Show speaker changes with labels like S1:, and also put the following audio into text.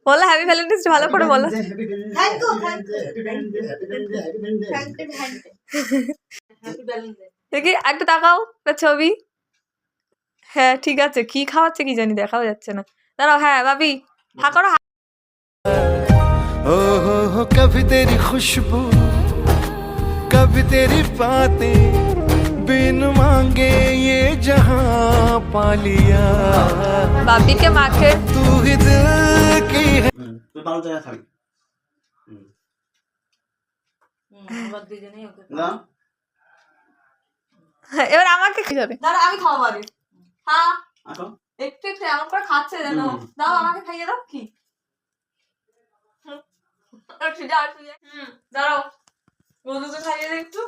S1: বলো happy Valentine's day ভালো করে বলো। দেখি একটু তাকাও ছবি। হ্যাঁ ঠিক আছে, কি খাওয়াচ্ছে কি জানি, দেখাও যাচ্ছে না। দাঁড়াও, হ্যাঁ ভাবি হা করো।
S2: हो कभी तेरी खुशबू कभी तेरी बातें बिन मांगे ये जहां पा लिया
S1: भाभी के माखे
S2: तू ही दिल की है।
S3: তুই ভালো জায়গা খাবি না
S1: এবার আমাকে খেয়ে যাবে। দাঁড়া আমি খাওয়াবো আগে। হ্যাঁ
S3: আসো
S1: একটু একটু এমন করে খাচ্ছে যেন। দাও আমাকে খাইয়ে দাও। কি দাঁড়াও, বন্ধুকে খাইয়ে দে একটু।